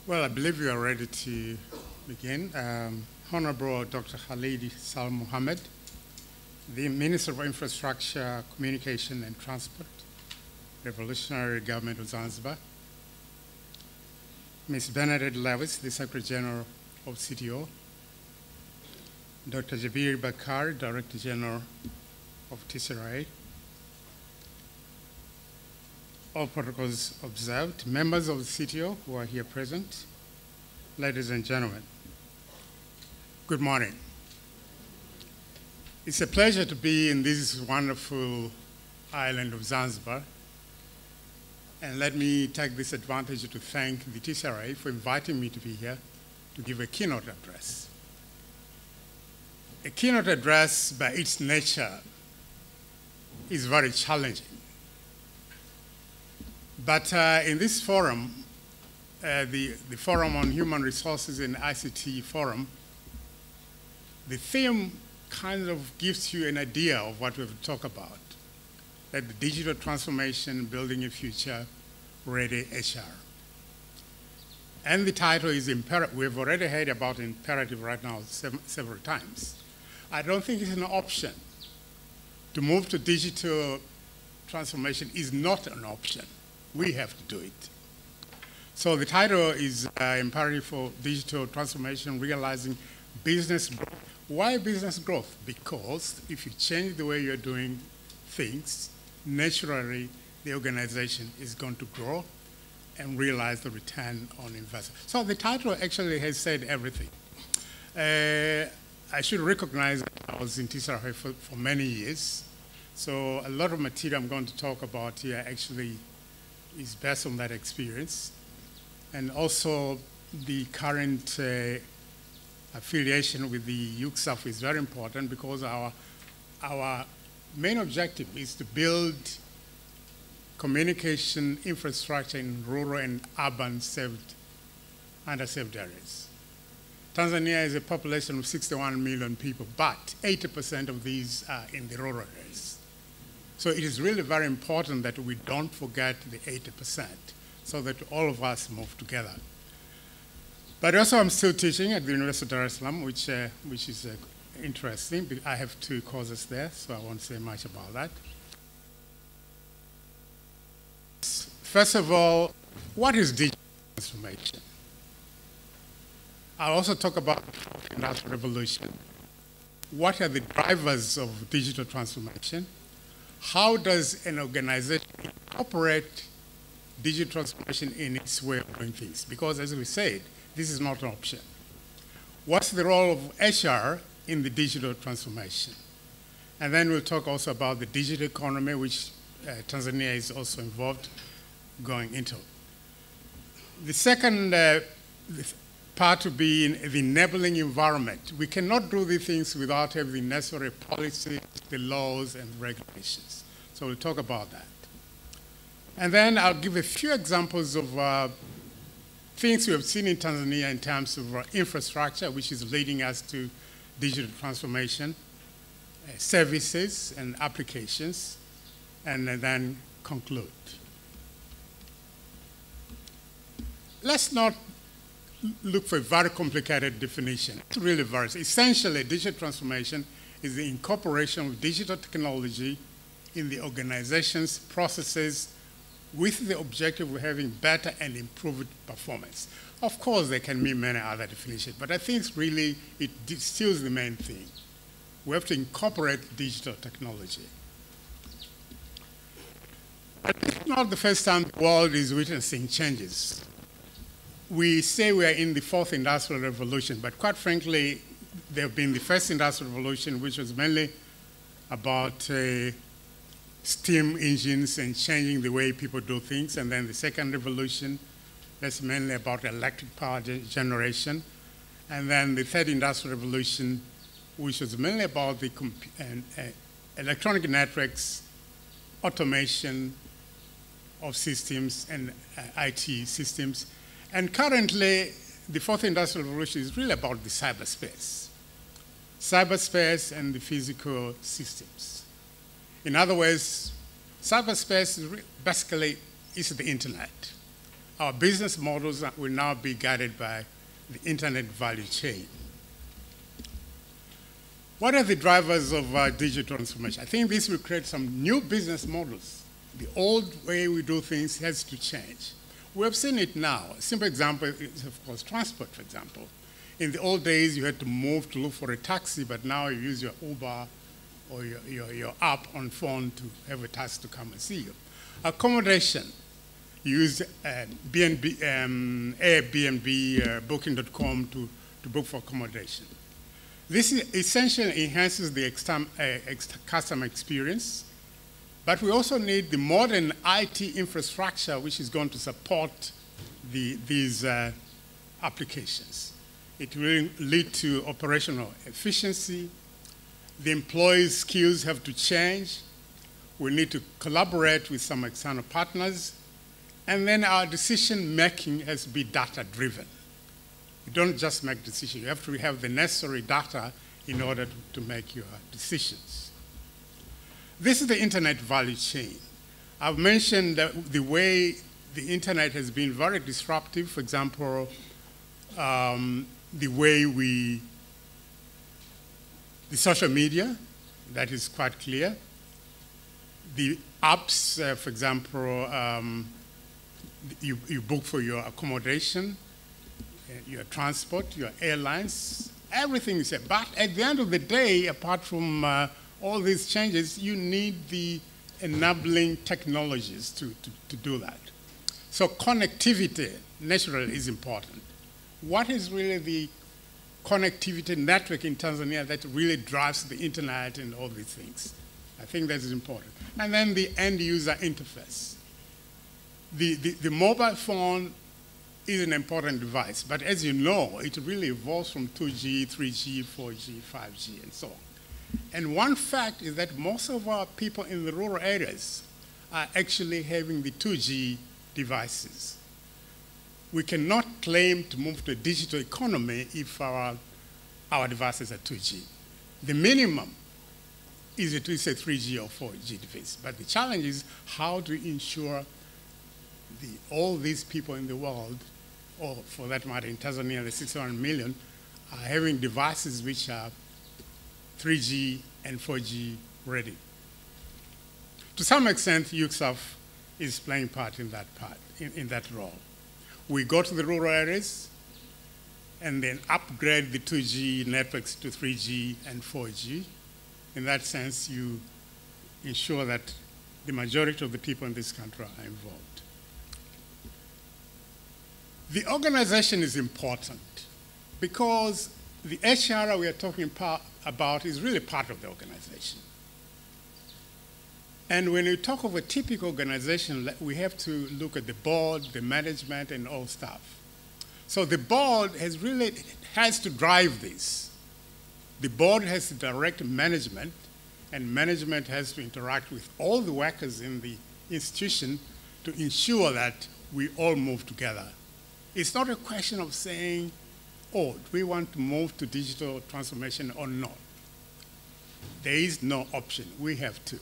Well, I believe we are ready to begin. Honorable Dr. Khalid Sal Mohammed, the Minister of Infrastructure, Communication and Transport, Revolutionary Government of Zanzibar. Ms. Bernadette Lewis, the Secretary General of CTO. Dr. Jabir Bakar, Director General of TCRA. All protocols observed. Members of the CTO who are here present, ladies and gentlemen, good morning. It's a pleasure to be in this wonderful island of Zanzibar. And let me take this advantage to thank the TCRA for inviting me to be here to give a keynote address. A keynote address, by its nature, is very challenging. But in this forum, the Forum on Human Resources and ICT Forum, the theme kind of gives you an idea of what we've talked about, that the digital transformation, building a future-ready HR. And the title is imperative. We've already heard about imperative right now several times. I don't think it's an option. To move to digital transformation is not an option. We have to do it. So the title is Imperative for Digital Transformation, Realizing Business Growth. Why business growth? Because if you change the way you're doing things, naturally the organization is going to grow and realize the return on investment. So the title actually has said everything. I should recognize that I was in TCRA for many years. So a lot of material I'm going to talk about here actually is based on that experience. And also the current affiliation with the UCSAF is very important because our main objective is to build communication infrastructure in rural and urban underserved areas. Tanzania has a population of 61 million people, but 80% of these are in the rural areas. So it is really very important that we don't forget the 80% so that all of us move together. But also I'm still teaching at the University of Dar es Salaam, which is interesting. I have 2 courses there, so I won't say much about that. First of all, what is digital transformation? I'll also talk about the 4th Industrial Revolution. What are the drivers of digital transformation? How does an organization incorporate digital transformation in its way of doing things? Because as we said, this is not an option. What's the role of HR in the digital transformation? And then we'll talk also about the digital economy, which Tanzania is also involved going into. The second part to be in the enabling environment. We cannot do these things without having the necessary policies, the laws, and regulations. So we'll talk about that. And then I'll give a few examples of things we have seen in Tanzania in terms of infrastructure, which is leading us to digital transformation, services and applications, and then conclude. Let's not look for a very complicated definition. It's really very, essentially, digital transformation is the incorporation of digital technology in the organization's processes with the objective of having better and improved performance. Of course, there can be many other definitions, but I think it's really, it distills the main thing. We have to incorporate digital technology. But it's not the first time the world is witnessing changes. We say we are in the 4th Industrial Revolution, but quite frankly, there have been the 1st Industrial Revolution, which was mainly about steam engines and changing the way people do things, and then the 2nd Revolution, that's mainly about electric power generation, and then the 3rd Industrial Revolution, which was mainly about the electronic networks, automation of systems, and IT systems. And currently, the 4th Industrial Revolution is really about the cyberspace and the physical systems. In other words, cyberspace basically is the internet. our business models will now be guided by the internet value chain. What are the drivers of digital transformation? I think this will create some new business models. The old way we do things has to change. We have seen it now. A simple example is, of course, transport, for example. In the old days, you had to move to look for a taxi, but now you use your Uber or your app on phone to have a taxi to come and see you. Accommodation. You use Airbnb, Booking.com to book for accommodation. This essentially enhances the customer experience, but we also need the modern IT infrastructure which is going to support these applications. It will lead to operational efficiency. The employees' skills have to change. We need to collaborate with some external partners. And then our decision-making has to be data-driven. You don't just make decisions. You have to have the necessary data in order to make your decisions. This is the internet value chain. I've mentioned that the way the internet has been very disruptive. For example, the way the social media, that is quite clear. The apps, for example, you book for your accommodation, your transport, your airlines, everything is there. But at the end of the day, apart from all these changes, you need the enabling technologies to do that. So connectivity, naturally, is important. What is really the connectivity network in Tanzania that really drives the internet and all these things? I think that is important. And then the end user interface. The mobile phone is an important device, but as you know, it really evolves from 2G, 3G, 4G, 5G, and so on. And one fact is that most of our people in the rural areas are actually having the 2G devices. We cannot claim to move to a digital economy if our devices are 2G. The minimum is at least a 3G or 4G device. But the challenge is how to ensure all these people in the world, or for that matter in Tanzania, the 600 million, are having devices which are 3G and 4G ready. To some extent, UCSAF is playing part in that role. We go to the rural areas and then upgrade the 2G networks to 3G and 4G. In that sense, you ensure that the majority of the people in this country are involved. The organization is important because the HR we are talking about is really part of the organization. And when you talk of a typical organization, we have to look at the board, the management, and all staff. So the board has to drive this. The board has to direct management, and management has to interact with all the workers in the institution to ensure that we all move together. It's not a question of saying, oh, do we want to move to digital transformation or not? There is no option. We have to.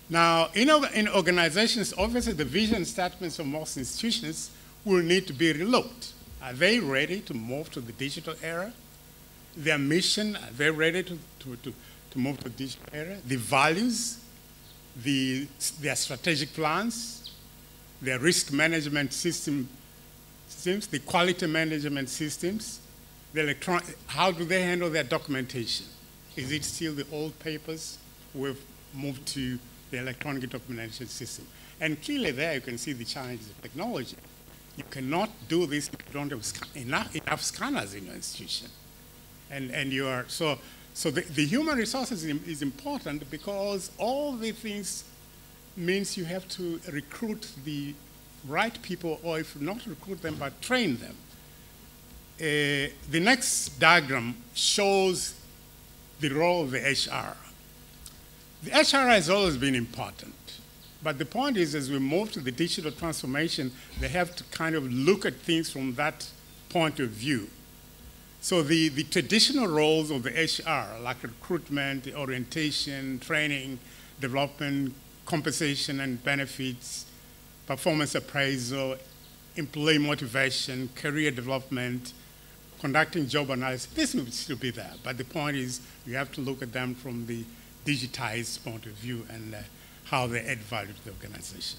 Now, in organizations, obviously the vision statements of most institutions will need to be relooked. Are they ready to move to the digital era? Their mission, are they ready to move to the digital era? The values, their strategic plans, their risk management systems, the quality management systems, how do they handle their documentation? Is it still the old papers? We've moved to the electronic documentation system. And clearly there you can see the challenges of technology. You cannot do this if you don't have enough scanners in your institution. So the human resources is important because all the things means you have to recruit the right people, or if not recruit them, but train them. The next diagram shows the role of the HR. The HR has always been important, but the point is, as we move to the digital transformation, they have to kind of look at things from that point of view. So the traditional roles of the HR, like recruitment, orientation, training, development, compensation and benefits, performance appraisal, employee motivation, career development, conducting job analysis. This will still be there, but the point is you have to look at them from the digitized point of view and how they add value to the organization.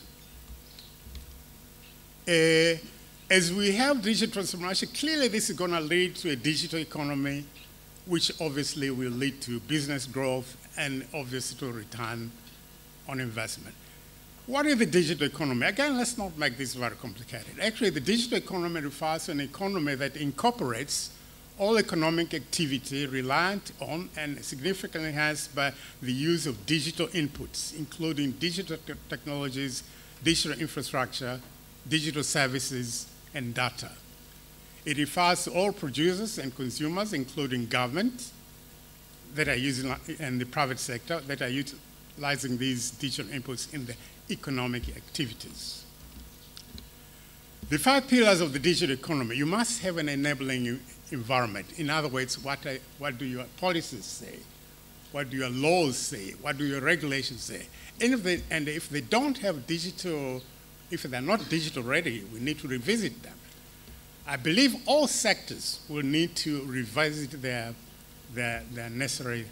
As we have digital transformation, clearly this is going to lead to a digital economy, which obviously will lead to business growth and obviously to return on investment. What is the digital economy? Again, let's not make this very complicated. Actually, the digital economy refers to an economy that incorporates all economic activity reliant on and significantly enhanced by the use of digital inputs, including digital technologies, digital infrastructure, digital services, and data. It refers to all producers and consumers, including government, that are using, and the private sector, that are utilizing these digital inputs in the economic activities. The 5 pillars of the digital economy: you must have an enabling environment. In other words, what do your policies say? What do your laws say? What do your regulations say? And if they don't have digital, if they're not digital ready, we need to revisit them. I believe all sectors will need to revisit their necessary.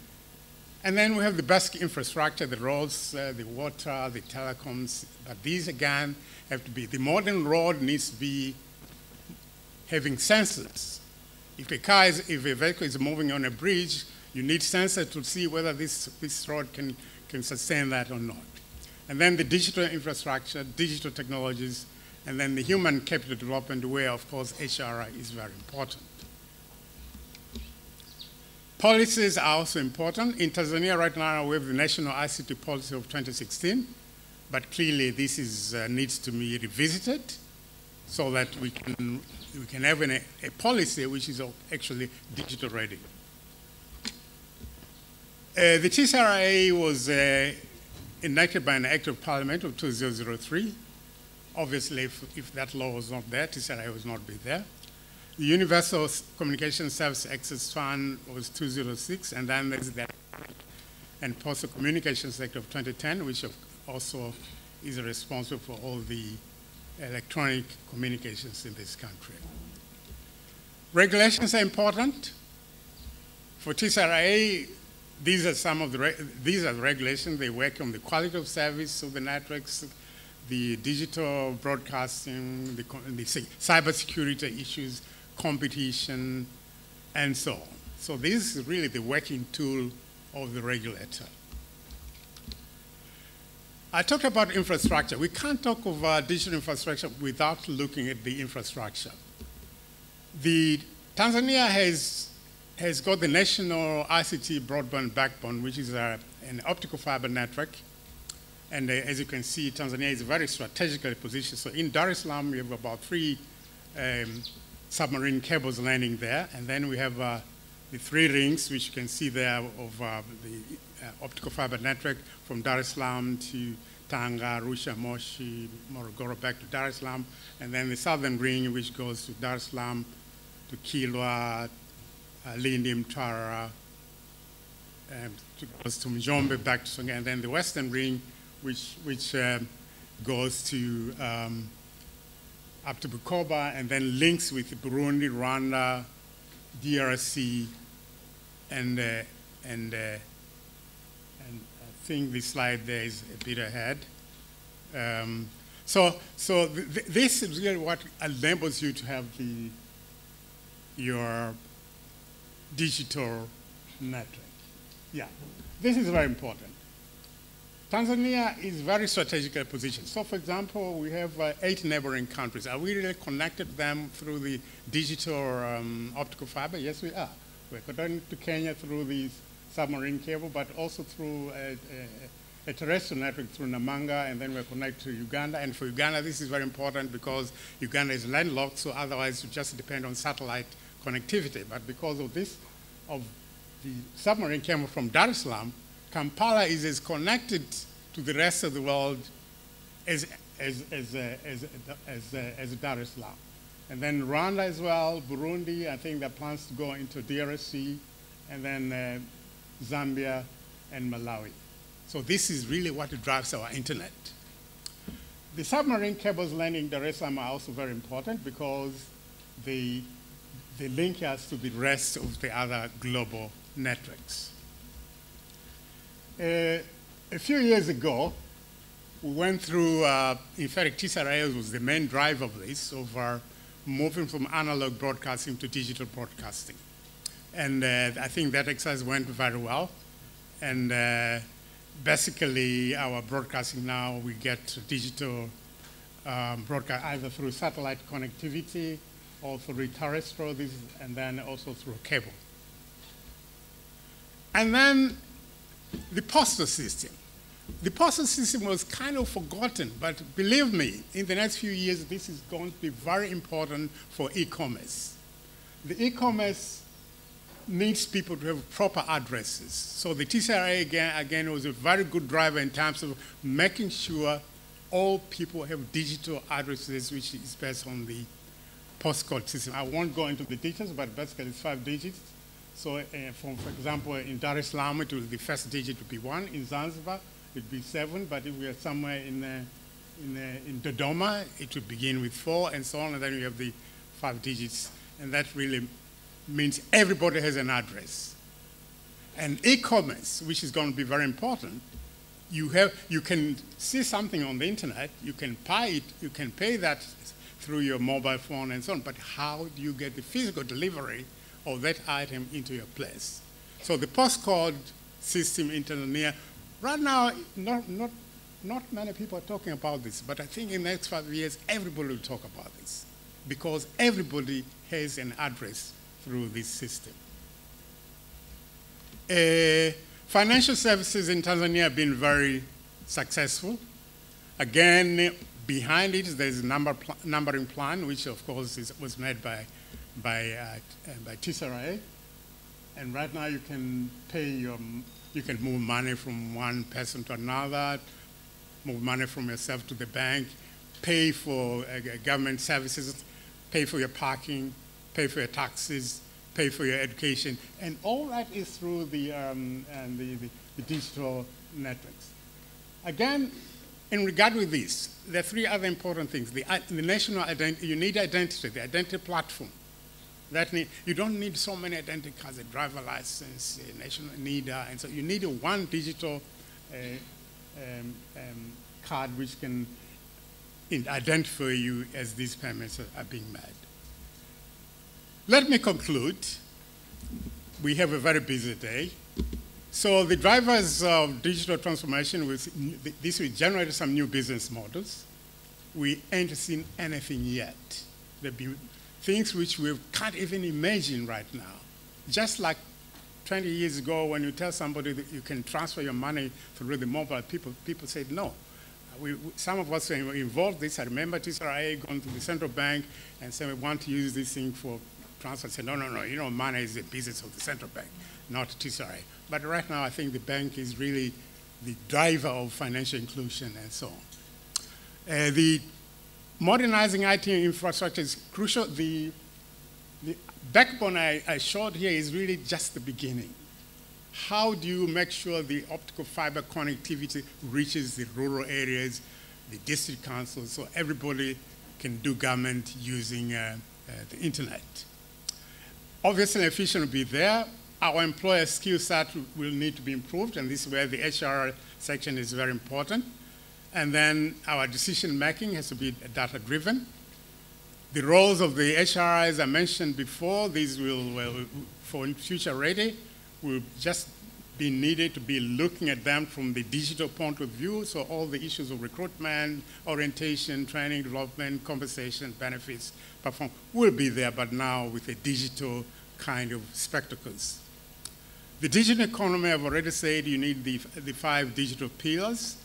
And then we have the basic infrastructure, the roads, the water, the telecoms, but these again have to be, the modern road needs to be having sensors. If a vehicle is moving on a bridge, you need sensors to see whether this road can sustain that or not. And then the digital infrastructure, digital technologies, and then the human capital development, where of course HRI is very important. Policies are also important. In Tanzania right now, we have the National ICT Policy of 2016, but clearly this is, needs to be revisited so that we can have a policy which is actually digital ready. The TCRA was enacted by an Act of Parliament of 2003. Obviously, if that law was not there, TCRA would not be there. The Universal Communications Service Access Fund was 2006, and then there's the and Postal Communications Act of 2010, which also is responsible for all the electronic communications in this country. Regulations are important. For TCRA, these are some of the regulations. They work on the quality of service of the networks, the digital broadcasting, the cybersecurity issues, competition, and so on. So this is really the working tool of the regulator. I talked about infrastructure. We can't talk of digital infrastructure without looking at the infrastructure. Tanzania has got the national ICT broadband backbone, which is an optical fiber network. And as you can see, Tanzania is very strategically positioned. So in Dar es Salaam, we have about 3 submarine cables landing there. And then we have the 3 rings, which you can see there, of the optical fiber network from Dar es Salaam to Tanga, Arusha, Moshi, Morogoro, back to Dar es Salaam. And then the southern ring, which goes to Dar es Salaam, to Kilwa, Lindi, Mtwara, goes to Njombe, back to Songea. And then the western ring, which goes to up to Bukoba and then links with Burundi, Rwanda, DRC, and I think this slide there is a bit ahead. This is really what enables you to have your digital network. Yeah, this is very important. Tanzania is very strategically positioned. So for example, we have 8 neighboring countries. Are we really connected them through the digital optical fiber? Yes, we are. We're connected to Kenya through the submarine cable, but also through a terrestrial network through Namanga, and then we're connected to Uganda. And for Uganda, this is very important because Uganda is landlocked, so otherwise you just depend on satellite connectivity. But because of this, of the submarine cable from Dar es Salaam, Kampala is as connected to the rest of the world as Dar es Salaam. And then Rwanda as well, Burundi, I think there are plans to go into DRC, and then Zambia and Malawi. So this is really what drives our internet. The submarine cables landing Dar es Salaam are also very important because they link us to the rest of the other global networks. A few years ago, we went through, in fact, TCRA was the main drive of this, of moving from analog broadcasting to digital broadcasting. And I think that exercise went very well. And basically, our broadcasting now, we get digital broadcast either through satellite connectivity or through terrestrial, and then also through cable. And then the postal system. The postal system was kind of forgotten, but believe me, in the next few years, this is going to be very important for e-commerce. The e-commerce needs people to have proper addresses. So the TCRA, again, was a very good driver in terms of making sure all people have digital addresses, which is based on the postcode system. I won't go into the details, but basically it's 5 digits. So for example, in Dar es Salaam, the first digit would be 1. In Zanzibar, it would be 7. But if we are somewhere in Dodoma, it would begin with 4, and so on. And then you have the 5 digits. And that really means everybody has an address. And e-commerce, which is going to be very important, you can see something on the internet, you can buy it, you can pay that through your mobile phone and so on, but how do you get the physical delivery of that item into your place? So the postcode system in Tanzania, right now, not many people are talking about this, but I think in the next 5 years, everybody will talk about this because everybody has an address through this system. Financial services in Tanzania have been very successful. Again, behind it, there's a numbering plan, which of course was made by TCRA. And right now you can you can move money from one person to another, move money from yourself to the bank, pay for government services, pay for your parking, pay for your taxes, pay for your education, and all that is through the digital networks. Again, in regard with this, there are 3 other important things. The national identity, you need identity, the identity platform. You don't need so many identity cards, a driver license, a national NIDA, and so you need one digital card which can identify you as these payments are being made. Let me conclude. We have a very busy day. So the drivers of digital transformation, this will generate some new business models. We ain't seen anything yet. There'll be things which we can't even imagine right now. Just like 20 years ago when you tell somebody that you can transfer your money through the mobile, people said no. Some of us were involved in this. I remember TCRA going to the central bank and saying we want to use this thing for transfer. Said no, you know, money is the business of the central bank, not TCRA. But right now I think the bank is really the driver of financial inclusion and so on. The modernizing IT infrastructure is crucial. The backbone I showed here is really just the beginning. How do you make sure the optical fiber connectivity reaches the rural areas, the district councils, so everybody can do government using the internet? Obviously, efficiency will be there. Our employer skill set will need to be improved, and this is where the HR section is very important. And then our decision making has to be data-driven. The roles of the HR, as I mentioned before, these will, for future ready, will just be needed to be looking at them from the digital point of view. So all the issues of recruitment, orientation, training, development, compensation, benefits, performance will be there, but now with a digital kind of spectacles. The digital economy, I've already said, you need the 5 digital pillars.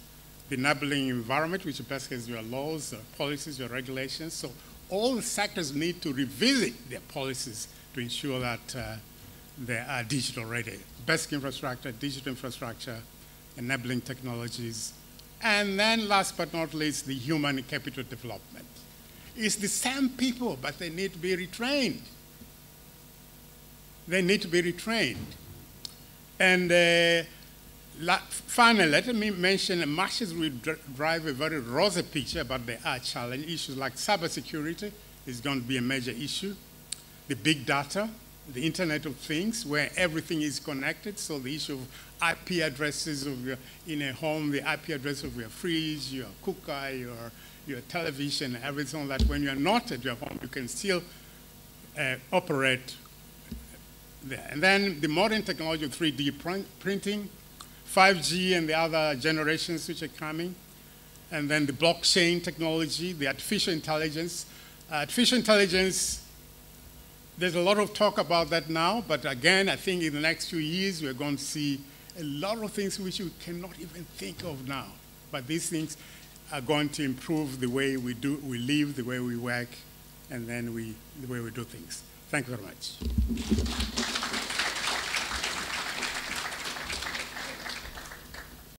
The enabling environment, which basically is your laws, your policies, your regulations. So all the sectors need to revisit their policies to ensure that they are digital ready. Basic infrastructure, digital infrastructure, enabling technologies. And then last but not least, the human capital development. It's the same people, but they need to be retrained. They need to be retrained. And Finally, let me mention matches will drive a very rosy picture, but there are challenge issues like cybersecurity is going to be a major issue. The big data, the Internet of Things, where everything is connected. So the issue of IP addresses of in a home, the IP address of your fridge, your cooker, your television, everything like that. When you're not at your home, you can still operate there. And then the modern technology of 3D printing, 5G and the other generations which are coming, and then the blockchain technology, the artificial intelligence. Artificial intelligence, there's a lot of talk about that now, but again, I think in the next few years, we're going to see a lot of things which we cannot even think of now. But these things are going to improve the way we live, the way we work, and then the way we do things. Thank you very much.